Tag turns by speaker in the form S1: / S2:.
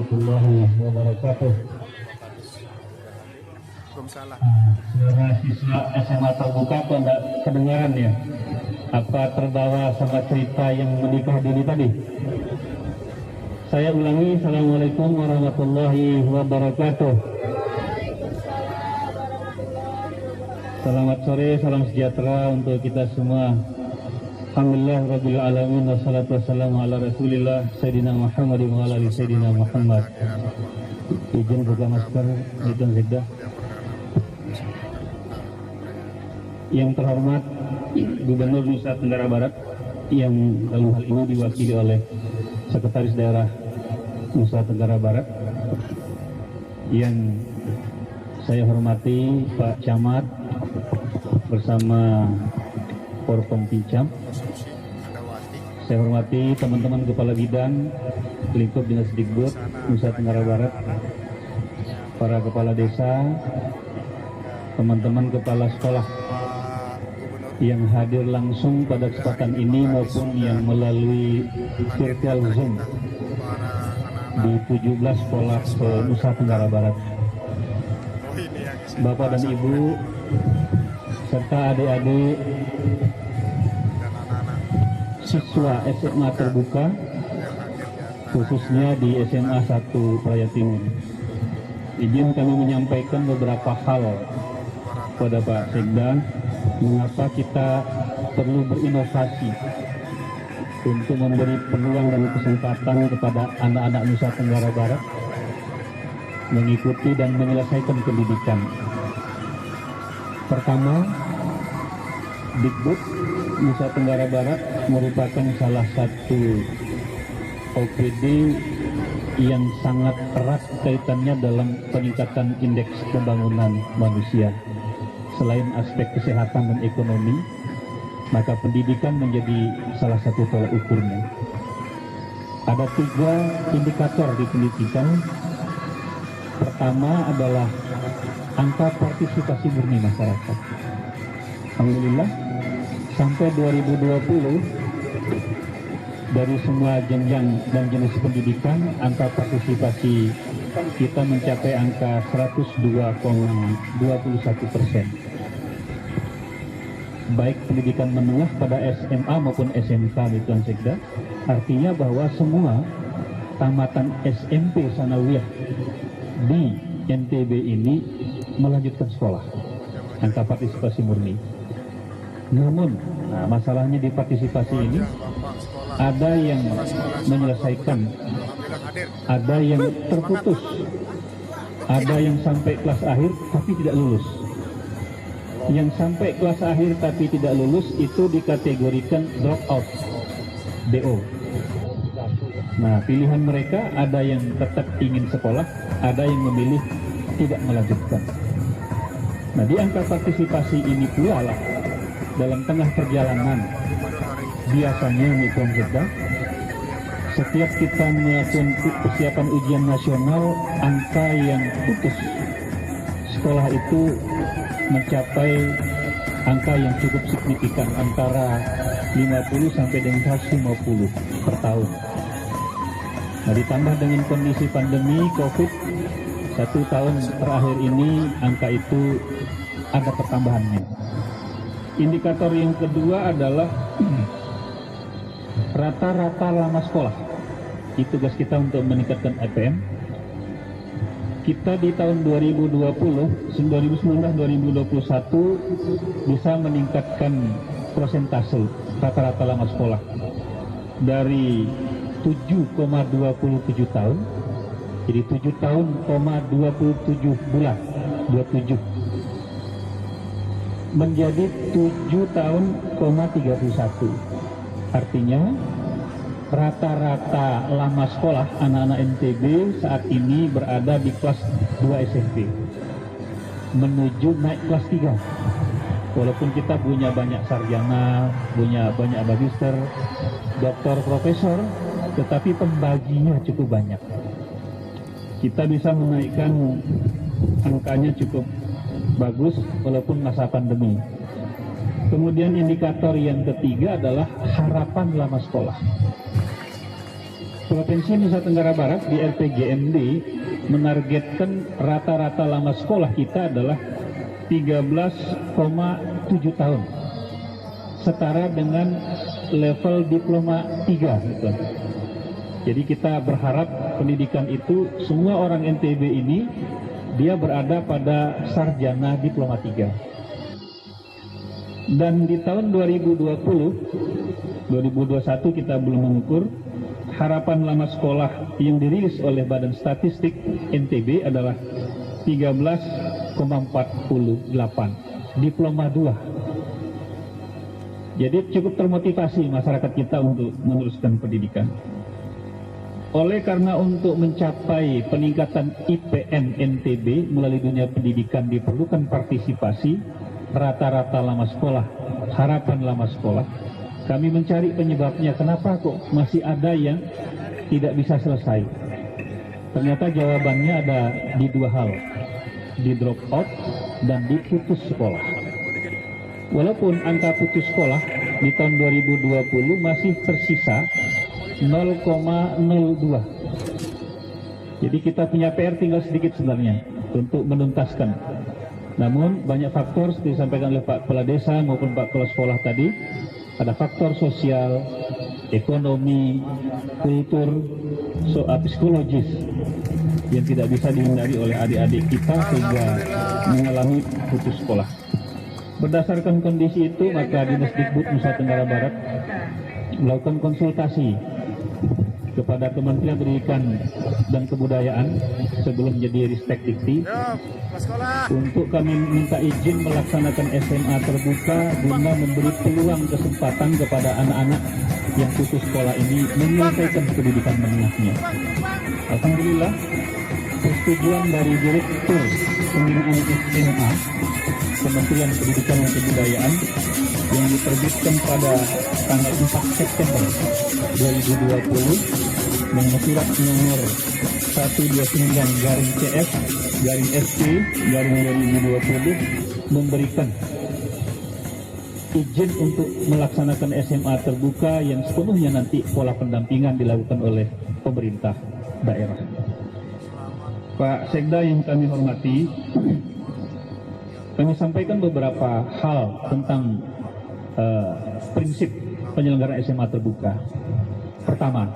S1: warahmatullahi wabarakatuh. Suara siswa SMA terbuka kok enggak kedengaran ya? Apa terbawa sama cerita yang menikah dini tadi? Saya ulangi, Assalamualaikum warahmatullahi wabarakatuh. Selamat sore, salam sejahtera untuk kita semua. Alhamdulillah Rabbil Alamin, wassalatu wassalamu ala Rasulillah Sayyidina Muhammad wa ala Sayyidina Muhammad. Izin buka masker, izin sedah. Yang terhormat Gubernur Nusa Tenggara Barat, yang dalam hal ini diwakili oleh Sekretaris Daerah Nusa Tenggara Barat, yang saya hormati Pak Camat bersama Forkompicam. Saya hormati teman-teman Kepala Bidang Lingkup Dinas Dikbud Nusa Tenggara Barat, para Kepala Desa, teman-teman Kepala Sekolah yang hadir langsung pada kesempatan ini maupun yang melalui virtual Zoom di 17 sekolah Nusa Tenggara Barat. Bapak dan Ibu serta adik-adik siswa SMA terbuka, khususnya di SMA 1 Praia Timur. Izin kami menyampaikan beberapa hal kepada Pak Sekda, mengapa kita perlu berinovasi untuk memberi peluang dan kesempatan kepada anak-anak Nusa Tenggara Barat mengikuti dan menyelesaikan pendidikan. Pertama, Dikbud Nusa Tenggara Barat merupakan salah satu OPD yang sangat erat kaitannya dalam peningkatan indeks pembangunan manusia. Selain aspek kesehatan dan ekonomi, maka pendidikan menjadi salah satu tolak ukurnya. Ada 3 indikator di pendidikan. Pertama adalah angka partisipasi murni masyarakat. Alhamdulillah, sampai 2020 dari semua jenjang dan jenis pendidikan, angka partisipasi kita mencapai angka 102,21%. Baik pendidikan menengah pada SMA maupun SMK di Tuan Sekda, artinya bahwa semua tamatan SMP Sanawiyah di NTB ini melanjutkan sekolah, angka partisipasi murni. Namun, masalahnya di partisipasi ini ada yang menyelesaikan, ada yang terputus, ada yang sampai kelas akhir tapi tidak lulus. Yang sampai kelas akhir tapi tidak lulus itu dikategorikan drop out, DO. Nah, pilihan mereka ada yang tetap ingin sekolah, ada yang memilih tidak melanjutkan. Nah, di angka partisipasi ini pula lah, dalam tengah perjalanan biasanya Tuan Sekda, setiap kita melakukan persiapan ujian nasional, angka yang putus sekolah itu mencapai angka yang cukup signifikan, antara 50 sampai dengan 150 per tahun. Nah, ditambah dengan kondisi pandemi COVID 1 tahun terakhir ini, angka itu ada pertambahannya. Indikator yang kedua adalah rata-rata lama sekolah. Itu tugas kita untuk meningkatkan IPM. Kita di tahun 2019-2021 bisa meningkatkan persentase rata-rata lama sekolah dari 7,27 tahun jadi 7 tahun, 27 bulan 27 menjadi 7 tahun, 31. Artinya rata-rata lama sekolah anak-anak NTB saat ini berada di kelas 2 SMP menuju naik kelas 3. Walaupun kita punya banyak sarjana, punya banyak magister, doktor, profesor, tetapi pembaginya cukup banyak. Kita bisa menaikkan angkanya cukup bagus walaupun masa pandemi. Kemudian indikator yang ketiga adalah harapan lama sekolah. Provinsi Nusa Tenggara Barat di RPJMD menargetkan rata-rata lama sekolah kita adalah 13,7 tahun, setara dengan level diploma 3 gitu. Jadi kita berharap pendidikan itu semua orang NTB ini dia berada pada sarjana diploma 3. Dan di tahun 2020, 2021 kita belum mengukur. Harapan lama sekolah yang dirilis oleh Badan Statistik NTB adalah 13,48 diploma 2. Jadi cukup termotivasi masyarakat kita untuk meneruskan pendidikan. Oleh karena untuk mencapai peningkatan IPM NTB melalui dunia pendidikan diperlukan partisipasi rata-rata lama sekolah, harapan lama sekolah. Kami mencari penyebabnya, kenapa kok masih ada yang tidak bisa selesai. Ternyata jawabannya ada di dua hal, di drop out dan di putus sekolah. Walaupun angka putus sekolah di tahun 2020 masih tersisa 0,02. Jadi kita punya PR tinggal sedikit sebenarnya untuk menuntaskan. Namun banyak faktor seperti disampaikan oleh Pak Kepala Desa maupun Pak Kepala Sekolah tadi. Ada faktor sosial, ekonomi, kultur, psikologis yang tidak bisa dihindari oleh adik-adik kita sehingga mengalami putus sekolah. Berdasarkan kondisi itu, maka Dinas Dikbud Nusa Tenggara Barat melakukan konsultasi kepada Kementerian Pendidikan dan Kebudayaan sebelum menjadi Ristek Dikti untuk kami minta izin melaksanakan SMA terbuka guna memberi peluang kesempatan kepada anak-anak yang putus sekolah ini menyelesaikan pendidikan menengahnya. Alhamdulillah, persetujuan dari Direktur Pembinaan SMA Kementerian Pendidikan dan Kebudayaan yang diterbitkan pada tanggal 4 September 2020 dengan surat nomor 129-CF-SP-2020 memberikan izin untuk melaksanakan SMA terbuka yang sepenuhnya nanti pola pendampingan dilakukan oleh pemerintah daerah. Pak Sekda yang kami hormati, kami sampaikan beberapa hal tentang prinsip penyelenggaraan SMA terbuka. Pertama,